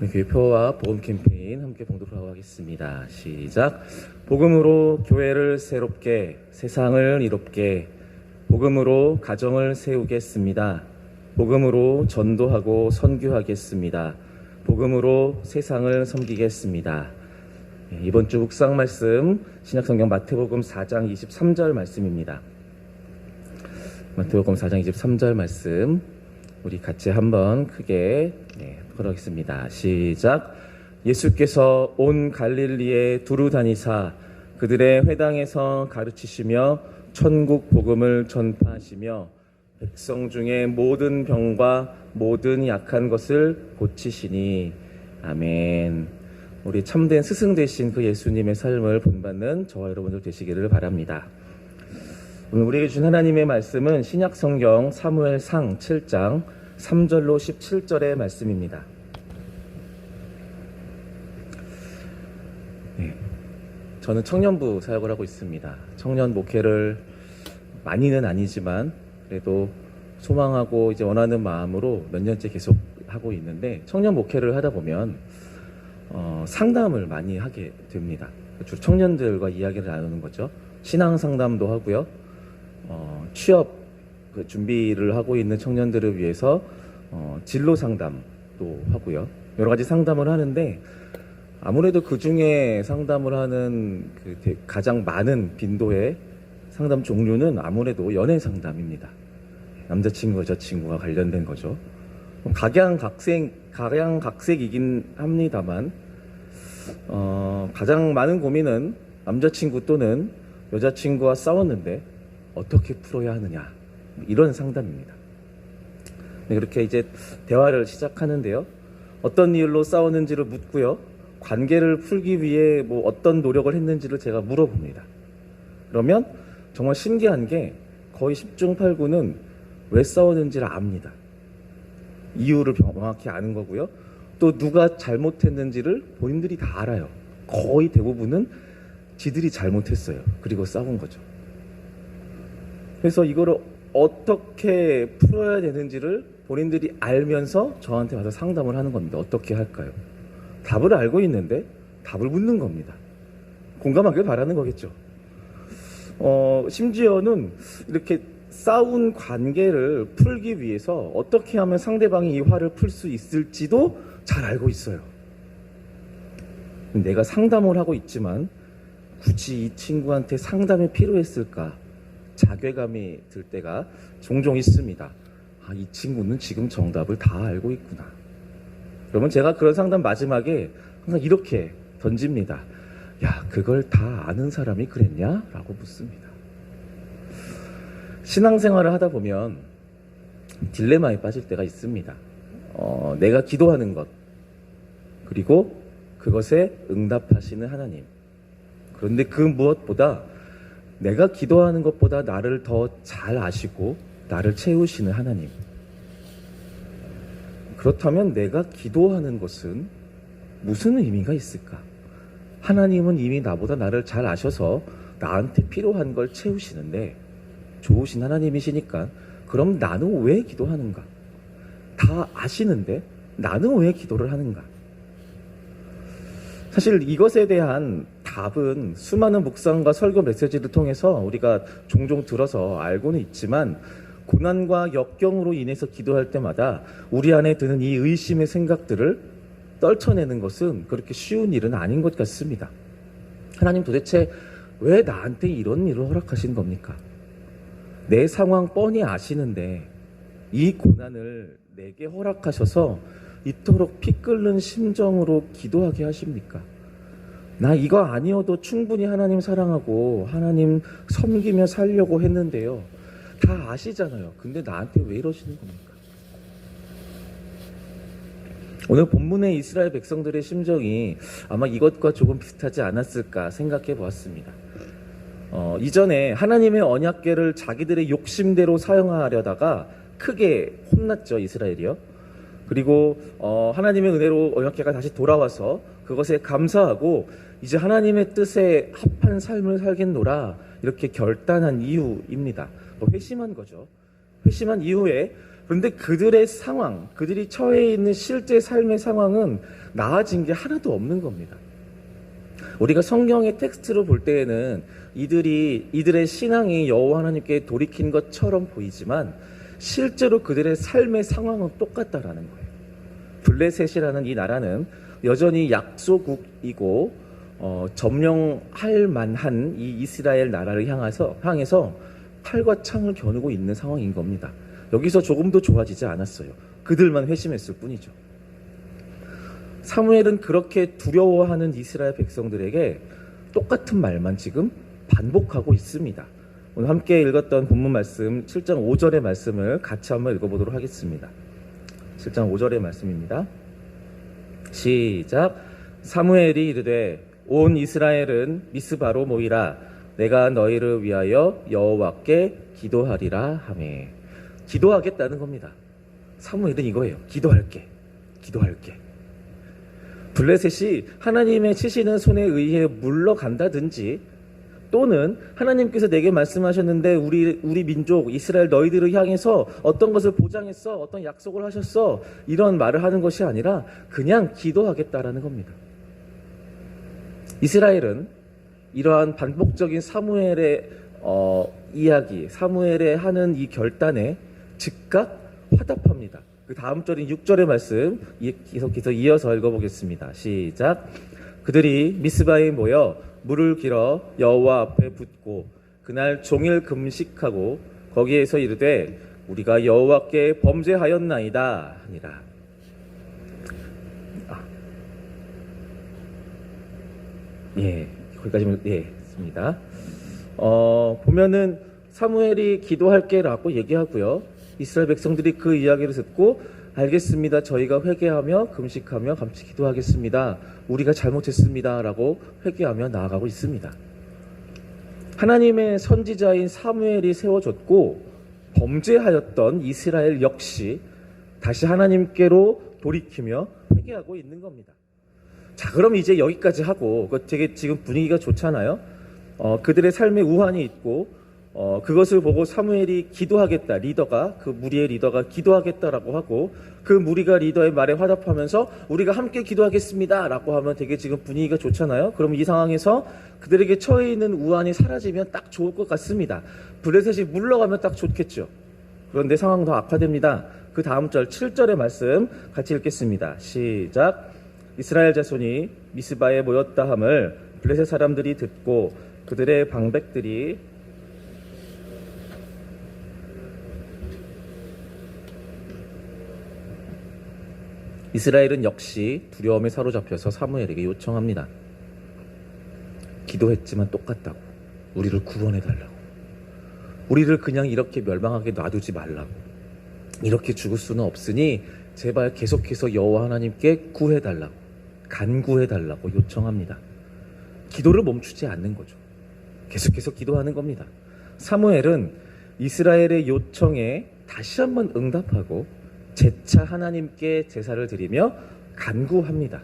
교회표와 복음 캠페인 함께 봉독하고 하겠습니다. 시작. 복음으로 교회를 새롭게, 세상을 이롭게, 복음으로 가정을 세우겠습니다. 복음으로 전도하고 선교하겠습니다. 복음으로 세상을 섬기겠습니다. 이번 주 묵상 말씀 신약성경 마태복음 4장 23절 말씀입니다. 마태복음 4장 23절 말씀 우리 같이 한번 크게 보도록하겠습니다. 시작. 예수께서 온 갈릴리에 두루 다니사 그들의 회당에서 가르치시며 천국 복음을 전파하시며 백성 중에 모든 병과 모든 약한 것을 고치시니. 아멘. 우리 참된 스승 되신 그 예수님의 삶을 본받는 저와 여러분들 되시기를 바랍니다. 오늘 우리에게 준 하나님의 말씀은 신약성경 사무엘상 7장 3절로 17절의 말씀입니다. 저는 청년부 사역을 하고 있습니다. 청년 목회를 많이는 아니지만 그래도 소망하고 이제 원하는 마음으로 몇 년째 계속 하고 있는데, 청년 목회를 하다 보면 상담을 많이 하게 됩니다. 주로 청년들과 이야기를 나누는 거죠. 신앙 상담도 하고요. 취업 준비를 하고 있는 청년들을 위해서 진로 상담도 하고요. 여러 가지 상담을 하는데, 아무래도 그 중에 상담을 하는 가장 많은 빈도의 상담 종류는 아무래도 연애 상담입니다. 남자친구와 여자친구가 관련된 거죠. 각양각색이긴 합니다만, 가장 많은 고민은 남자친구 또는 여자친구와 싸웠는데 어떻게 풀어야 하느냐, 이런 상담입니다. 그렇게 이제 대화를 시작하는데요. 어떤 이유로 싸웠는지를 묻고요. 관계를 풀기 위해 어떤 노력을 했는지를 제가 물어봅니다. 그러면 정말 신기한 게 거의 10중 8구는 왜 싸웠는지를 압니다. 이유를 명확히 아는 거고요. 또 누가 잘못했는지를 본인들이 다 알아요. 거의 대부분은 지들이 잘못했어요. 그리고 싸운 거죠. 그래서 이거를 어떻게 풀어야 되는지를 본인들이 알면서 저한테 와서 상담을 하는 겁니다. 어떻게 할까요? 답을 알고 있는데 답을 묻는 겁니다. 공감하길 바라는 거겠죠. 심지어는 이렇게 싸운 관계를 풀기 위해서 어떻게 하면 상대방이 이 화를 풀 수 있을지도 잘 알고 있어요. 내가 상담을 하고 있지만 굳이 이 친구한테 상담이 필요했을까? 자괴감이 들 때가 종종 있습니다. 이 친구는 지금 정답을 다 알고 있구나. 그러면 제가 그런 상담 마지막에 항상 이렇게 던집니다. 야, 그걸 다 아는 사람이 그랬냐? 라고 묻습니다. 신앙생활을 하다 보면 딜레마에 빠질 때가 있습니다. 내가 기도하는 것, 그리고 그것에 응답하시는 하나님. 그런데 그 무엇보다 내가 기도하는 것보다 나를 더 잘 아시고 나를 채우시는 하나님. 그렇다면 내가 기도하는 것은 무슨 의미가 있을까? 하나님은 이미 나보다 나를 잘 아셔서 나한테 필요한 걸 채우시는데, 좋으신 하나님이시니까 그럼 나는 왜 기도하는가? 다 아시는데 나는 왜 기도를 하는가? 사실 이것에 대한 답은 수많은 묵상과 설교 메시지를 통해서 우리가 종종 들어서 알고는 있지만, 고난과 역경으로 인해서 기도할 때마다 우리 안에 드는 이 의심의 생각들을 떨쳐내는 것은 그렇게 쉬운 일은 아닌 것 같습니다. 하나님 도대체 왜 나한테 이런 일을 허락하신 겁니까? 내 상황 뻔히 아시는데 이 고난을 내게 허락하셔서 이토록 피 끓는 심정으로 기도하게 하십니까? 나 이거 아니어도 충분히 하나님 사랑하고 하나님 섬기며 살려고 했는데요. 다 아시잖아요. 근데 나한테 왜 이러시는 겁니까? 오늘 본문의 이스라엘 백성들의 심정이 아마 이것과 조금 비슷하지 않았을까 생각해 보았습니다. 이전에 하나님의 언약궤를 자기들의 욕심대로 사용하려다가 크게 혼났죠, 이스라엘이요. 그리고 하나님의 은혜로 언약궤가 다시 돌아와서 그것에 감사하고 이제 하나님의 뜻에 합한 삶을 살겠노라, 이렇게 결단한 이유입니다. 회심한 거죠. 회심한 이후에 그런데 그들의 상황, 그들이 처해 있는 실제 삶의 상황은 나아진 게 하나도 없는 겁니다. 우리가 성경의 텍스트로 볼 때에는 이들의 신앙이 여호와 하나님께 돌이킨 것처럼 보이지만 실제로 그들의 삶의 상황은 똑같다라는 거예요. 블레셋이라는 이 나라는 여전히 약소국이고 점령할 만한 이 이스라엘 나라를 향해서 칼과 창을 겨누고 있는 상황인 겁니다. 여기서 조금도 좋아지지 않았어요. 그들만 회심했을 뿐이죠. 사무엘은 그렇게 두려워하는 이스라엘 백성들에게 똑같은 말만 지금 반복하고 있습니다. 오늘 함께 읽었던 본문 말씀 7장 5절의 말씀을 같이 한번 읽어보도록 하겠습니다. 7장 5절의 말씀입니다. 시작. 사무엘이 이르되 온 이스라엘은 미스바로 모이라. 내가 너희를 위하여 여호와께 기도하리라 하매. 기도하겠다는 겁니다. 사무엘은 이거예요. 기도할게. 블레셋이 하나님의 치시는 손에 의해 물러간다든지 또는 하나님께서 내게 말씀하셨는데 우리 민족 이스라엘 너희들을 향해서 어떤 것을 보장했어, 어떤 약속을 하셨어, 이런 말을 하는 것이 아니라 그냥 기도하겠다라는 겁니다. 이스라엘은 이러한 반복적인 사무엘의 이야기, 사무엘의 하는 이 결단에 즉각 화답합니다. 그 다음 절인 6절의 말씀 계속해서 이어서 읽어보겠습니다. 시작. 그들이 미스바에 모여 물을 길어 여호와 앞에 붓고 그날 종일 금식하고 거기에서 이르되 우리가 여호와께 범죄하였나이다 하니라. 거기까지만 했습니다. 보면은 사무엘이 기도할게라고 얘기하고요. 이스라엘 백성들이 그 이야기를 듣고 알겠습니다. 저희가 회개하며 금식하며 감치 기도하겠습니다. 우리가 잘못했습니다. 라고 회개하며 나아가고 있습니다. 하나님의 선지자인 사무엘이 세워졌고 범죄하였던 이스라엘 역시 다시 하나님께로 돌이키며 회개하고 있는 겁니다. 자, 그럼 이제 여기까지 하고 되게 지금 분위기가 좋잖아요. 그들의 삶에 우환이 있고 그것을 보고 사무엘이 기도하겠다, 그 무리의 리더가 기도하겠다라고 하고 그 무리가 리더의 말에 화답하면서 우리가 함께 기도하겠습니다 라고 하면 되게 지금 분위기가 좋잖아요. 그럼 이 상황에서 그들에게 처해 있는 우환이 사라지면 딱 좋을 것 같습니다. 블레셋이 물러가면 딱 좋겠죠. 그런데 상황 더 악화됩니다. 그 다음 절 7절의 말씀 같이 읽겠습니다. 시작. 이스라엘 자손이 미스바에 모였다 함을 블레셋 사람들이 듣고 그들의 방백들이 이스라엘은 역시 두려움에 사로잡혀서 사무엘에게 요청합니다. 기도했지만 똑같다고. 우리를 구원해달라고. 우리를 그냥 이렇게 멸망하게 놔두지 말라고. 이렇게 죽을 수는 없으니 제발 계속해서 여호와 하나님께 구해달라고, 간구해달라고 요청합니다. 기도를 멈추지 않는 거죠. 계속해서 기도하는 겁니다. 사무엘은 이스라엘의 요청에 다시 한번 응답하고 재차 하나님께 제사를 드리며 간구합니다.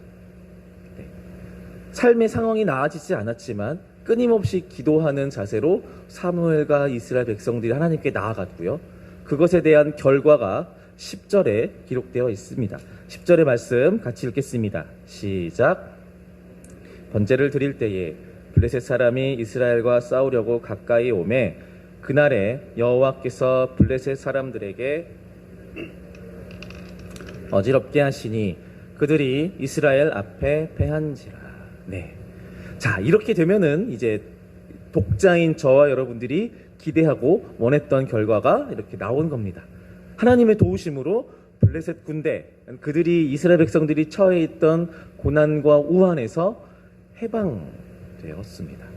삶의 상황이 나아지지 않았지만 끊임없이 기도하는 자세로 사무엘과 이스라엘 백성들이 하나님께 나아갔고요. 그것에 대한 결과가 10절에 기록되어 있습니다. 10절의 말씀 같이 읽겠습니다. 시작. 번제를 드릴 때에 블레셋 사람이 이스라엘과 싸우려고 가까이 오매 그날에 여호와께서 블레셋 사람들에게 어지럽게 하시니 그들이 이스라엘 앞에 패한지라. 자, 이렇게 되면은 이제 독자인 저와 여러분들이 기대하고 원했던 결과가 이렇게 나온 겁니다. 하나님의 도우심으로 블레셋 군대, 그들이 이스라엘 백성들이 처해 있던 고난과 우환에서 해방되었습니다.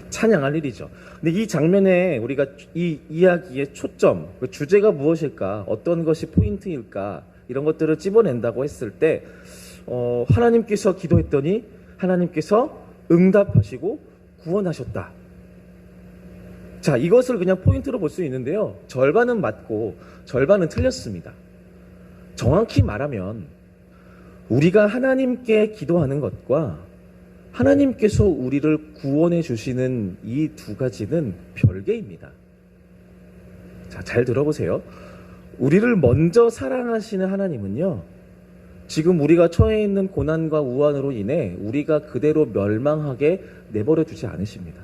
찬양할 일이죠. 근데 이 장면에 우리가 이 이야기의 초점, 그 주제가 무엇일까, 어떤 것이 포인트일까, 이런 것들을 찝어낸다고 했을 때 하나님께서 기도했더니 하나님께서 응답하시고 구원하셨다. 자, 이것을 그냥 포인트로 볼 수 있는데요. 절반은 맞고 절반은 틀렸습니다. 정확히 말하면 우리가 하나님께 기도하는 것과 하나님께서 우리를 구원해 주시는 이 두 가지는 별개입니다. 자, 잘 들어보세요. 우리를 먼저 사랑하시는 하나님은요, 지금 우리가 처해 있는 고난과 우환으로 인해 우리가 그대로 멸망하게 내버려 두지 않으십니다.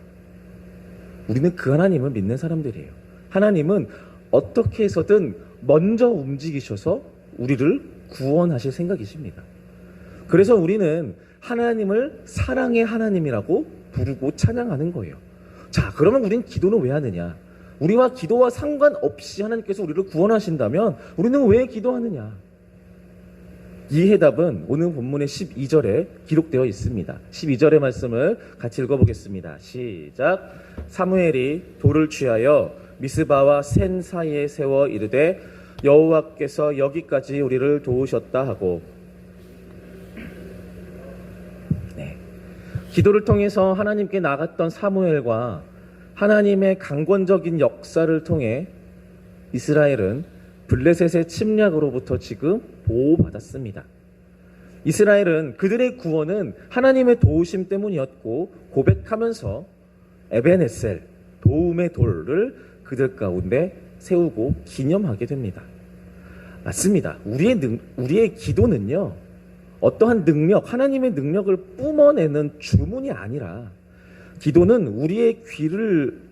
우리는 그 하나님을 믿는 사람들이에요. 하나님은 어떻게 해서든 먼저 움직이셔서 우리를 구원하실 생각이십니다. 그래서 우리는 하나님을 사랑의 하나님이라고 부르고 찬양하는 거예요. 자, 그러면 우리는 기도는 왜 하느냐? 우리와 기도와 상관없이 하나님께서 우리를 구원하신다면 우리는 왜 기도하느냐? 이 해답은 오늘 본문의 12절에 기록되어 있습니다. 12절의 말씀을 같이 읽어보겠습니다. 시작. 사무엘이 돌을 취하여 미스바와 센 사이에 세워 이르되 여호와께서 여기까지 우리를 도우셨다 하고. 네. 기도를 통해서 하나님께 나갔던 사무엘과 하나님의 강권적인 역사를 통해 이스라엘은 블레셋의 침략으로부터 지금 보호받았습니다. 이스라엘은 그들의 구원은 하나님의 도우심 때문이었고 고백하면서 에벤에셀, 도움의 돌을 그들 가운데 세우고 기념하게 됩니다. 맞습니다. 우리의 기도는요, 어떠한 능력, 하나님의 능력을 뿜어내는 주문이 아니라, 기도는 우리의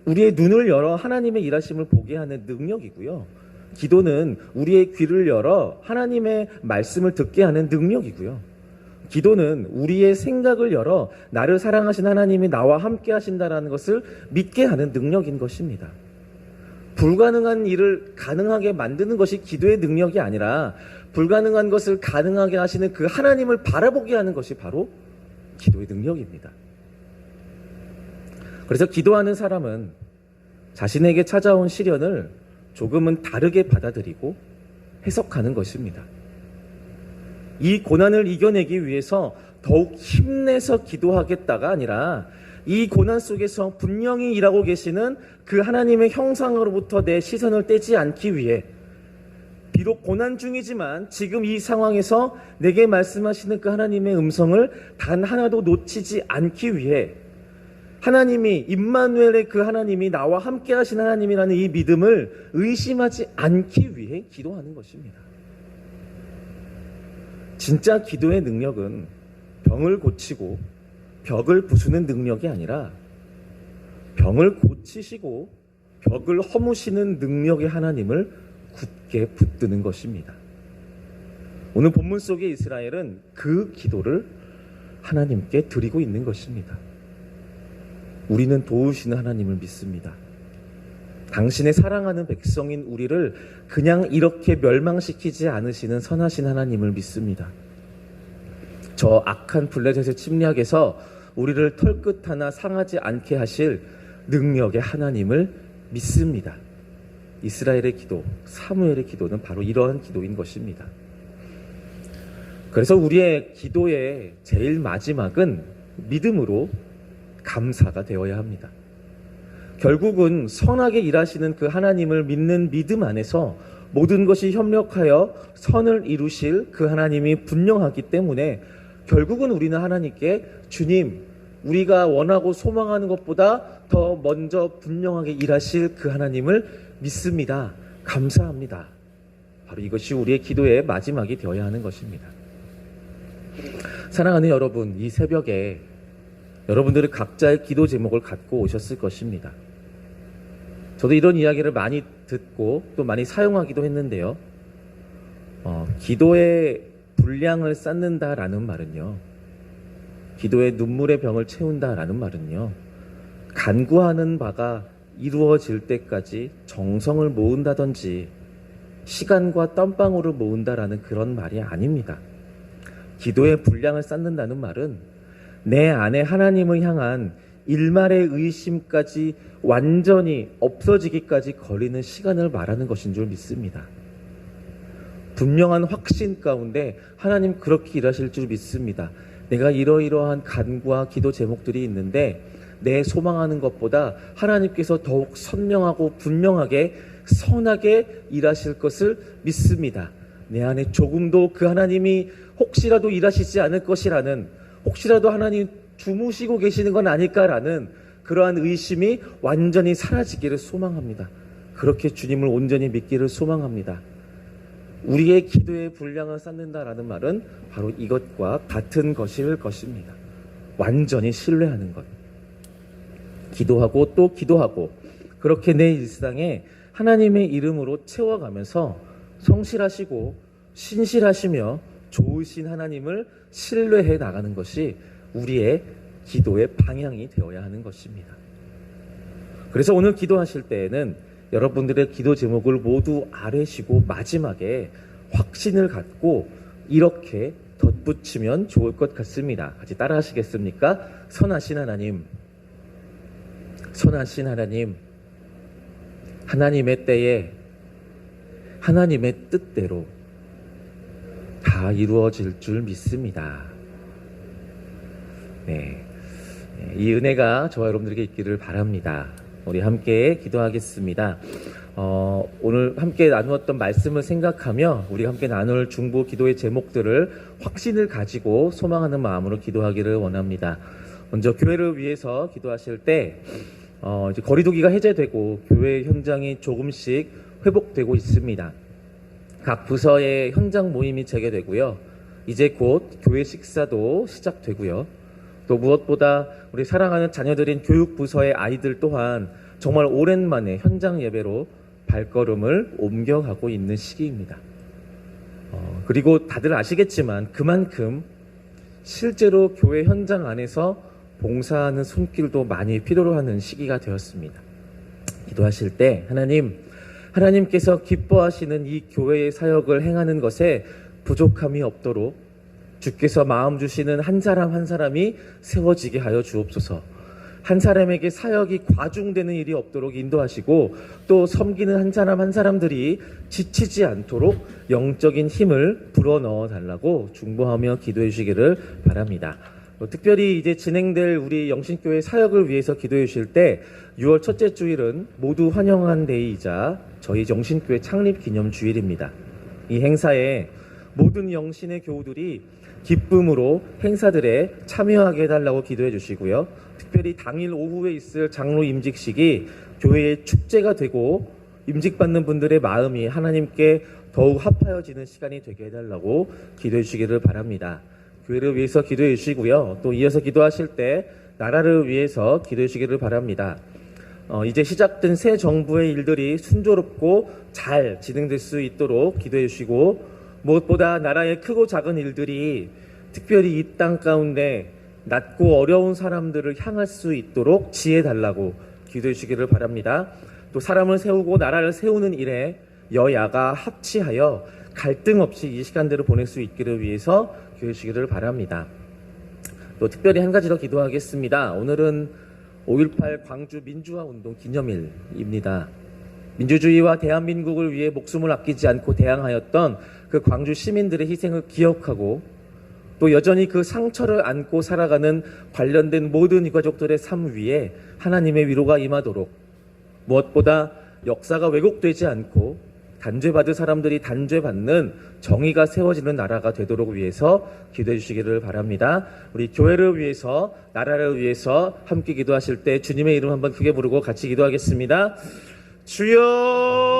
눈을 열어 하나님의 일하심을 보게 하는 능력이고요. 기도는 우리의 귀를 열어 하나님의 말씀을 듣게 하는 능력이고요. 기도는 우리의 생각을 열어 나를 사랑하신 하나님이 나와 함께 하신다는 것을 믿게 하는 능력인 것입니다. 불가능한 일을 가능하게 만드는 것이 기도의 능력이 아니라 불가능한 것을 가능하게 하시는 그 하나님을 바라보게 하는 것이 바로 기도의 능력입니다. 그래서 기도하는 사람은 자신에게 찾아온 시련을 조금은 다르게 받아들이고 해석하는 것입니다. 이 고난을 이겨내기 위해서 더욱 힘내서 기도하겠다가 아니라 이 고난 속에서 분명히 일하고 계시는 그 하나님의 형상으로부터 내 시선을 떼지 않기 위해, 비록 고난 중이지만 지금 이 상황에서 내게 말씀하시는 그 하나님의 음성을 단 하나도 놓치지 않기 위해, 하나님이 임마누엘의 그 하나님이 나와 함께 하신 하나님이라는 이 믿음을 의심하지 않기 위해 기도하는 것입니다. 진짜 기도의 능력은 병을 고치고 벽을 부수는 능력이 아니라 병을 고치시고 벽을 허무시는 능력의 하나님을 굳게 붙드는 것입니다. 오늘 본문 속의 이스라엘은 그 기도를 하나님께 드리고 있는 것입니다. 우리는 도우시는 하나님을 믿습니다. 당신의 사랑하는 백성인 우리를 그냥 이렇게 멸망시키지 않으시는 선하신 하나님을 믿습니다. 저 악한 블레셋의 침략에서 우리를 털끝 하나 상하지 않게 하실 능력의 하나님을 믿습니다. 이스라엘의 기도, 사무엘의 기도는 바로 이러한 기도인 것입니다. 그래서 우리의 기도의 제일 마지막은 믿음으로 감사가 되어야 합니다. 결국은 선하게 일하시는 그 하나님을 믿는 믿음 안에서 모든 것이 협력하여 선을 이루실 그 하나님이 분명하기 때문에 결국은 우리는 하나님께, 주님, 우리가 원하고 소망하는 것보다 더 먼저 분명하게 일하실 그 하나님을 믿습니다. 감사합니다. 바로 이것이 우리의 기도의 마지막이 되어야 하는 것입니다. 사랑하는 여러분, 이 새벽에 여러분들이 각자의 기도 제목을 갖고 오셨을 것입니다. 저도 이런 이야기를 많이 듣고 또 많이 사용하기도 했는데요. 기도의 분량을 쌓는다라는 말은요, 기도의 눈물의 병을 채운다라는 말은요, 간구하는 바가 이루어질 때까지 정성을 모은다든지 시간과 땀방울을 모은다라는 그런 말이 아닙니다. 기도의 분량을 쌓는다는 말은 내 안에 하나님을 향한 일말의 의심까지 완전히 없어지기까지 걸리는 시간을 말하는 것인 줄 믿습니다. 분명한 확신 가운데 하나님 그렇게 일하실 줄 믿습니다. 내가 이러이러한 간구와 기도 제목들이 있는데 내 소망하는 것보다 하나님께서 더욱 선명하고 분명하게 선하게 일하실 것을 믿습니다. 내 안에 조금도 그 하나님이 혹시라도 일하시지 않을 것이라는, 혹시라도 하나님 주무시고 계시는 건 아닐까라는 그러한 의심이 완전히 사라지기를 소망합니다. 그렇게 주님을 온전히 믿기를 소망합니다. 우리의 기도의 분량을 쌓는다라는 말은 바로 이것과 같은 것일 것입니다. 완전히 신뢰하는 것. 기도하고 또 기도하고 그렇게 내 일상에 하나님의 이름으로 채워가면서 성실하시고 신실하시며 좋으신 하나님을 신뢰해 나가는 것이 우리의 기도의 방향이 되어야 하는 것입니다. 그래서 오늘 기도하실 때에는 여러분들의 기도 제목을 모두 아뢰시고 마지막에 확신을 갖고 이렇게 덧붙이면 좋을 것 같습니다. 같이 따라 하시겠습니까? 선하신 하나님, 선하신 하나님, 하나님의 때에 하나님의 뜻대로 다 이루어질 줄 믿습니다. 네, 이 은혜가 저와 여러분들에게 있기를 바랍니다. 우리 함께 기도하겠습니다. 오늘 함께 나누었던 말씀을 생각하며 우리 함께 나눌 중보 기도의 제목들을 확신을 가지고 소망하는 마음으로 기도하기를 원합니다. 먼저 교회를 위해서 기도하실 때 이제 거리두기가 해제되고 교회 현장이 조금씩 회복되고 있습니다. 각 부서의 현장 모임이 재개되고요. 이제 곧 교회 식사도 시작되고요. 또 무엇보다 우리 사랑하는 자녀들인 교육부서의 아이들 또한 정말 오랜만에 현장 예배로 발걸음을 옮겨가고 있는 시기입니다. 그리고 다들 아시겠지만 그만큼 실제로 교회 현장 안에서 봉사하는 손길도 많이 필요로 하는 시기가 되었습니다. 기도하실 때 하나님께서 기뻐하시는 이 교회의 사역을 행하는 것에 부족함이 없도록 주께서 마음 주시는 한 사람 한 사람이 세워지게 하여 주옵소서. 한 사람에게 사역이 과중되는 일이 없도록 인도하시고 또 섬기는 한 사람 한 사람들이 지치지 않도록 영적인 힘을 불어넣어 달라고 중보하며 기도해 주시기를 바랍니다. 특별히 이제 진행될 우리 영신교회 사역을 위해서 기도해 주실 때 6월 첫째 주일은 모두 환영한 데이이자 저희 영신교회 창립 기념 주일입니다. 이 행사에 모든 영신의 교우들이 기쁨으로 행사들에 참여하게 해달라고 기도해 주시고요. 특별히 당일 오후에 있을 장로 임직식이 교회의 축제가 되고 임직받는 분들의 마음이 하나님께 더욱 합하여지는 시간이 되게 해달라고 기도해 주시기를 바랍니다. 교회를 위해서 기도해 주시고요. 또 이어서 기도하실 때 나라를 위해서 기도해 주시기를 바랍니다. 이제 시작된 새 정부의 일들이 순조롭고 잘 진행될 수 있도록 기도해 주시고 무엇보다 나라의 크고 작은 일들이 특별히 이 땅 가운데 낮고 어려운 사람들을 향할 수 있도록 지혜 달라고 기도해 주시기를 바랍니다. 또 사람을 세우고 나라를 세우는 일에 여야가 합치하여 갈등 없이 이 시간들을 보낼 수 있기를 위해서 기도해 주시기를 바랍니다. 또 특별히 한 가지 더 기도하겠습니다. 오늘은 5.18 광주 민주화 운동 기념일입니다. 민주주의와 대한민국을 위해 목숨을 아끼지 않고 대항하였던 그 광주 시민들의 희생을 기억하고 또 여전히 그 상처를 안고 살아가는 관련된 모든 유가족들의 삶 위에 하나님의 위로가 임하도록 무엇보다 역사가 왜곡되지 않고 단죄받을 사람들이 단죄받는 정의가 세워지는 나라가 되도록 위해서 기도해 주시기를 바랍니다. 우리 교회를 위해서 나라를 위해서 함께 기도하실 때 주님의 이름 한번 크게 부르고 같이 기도하겠습니다. 주여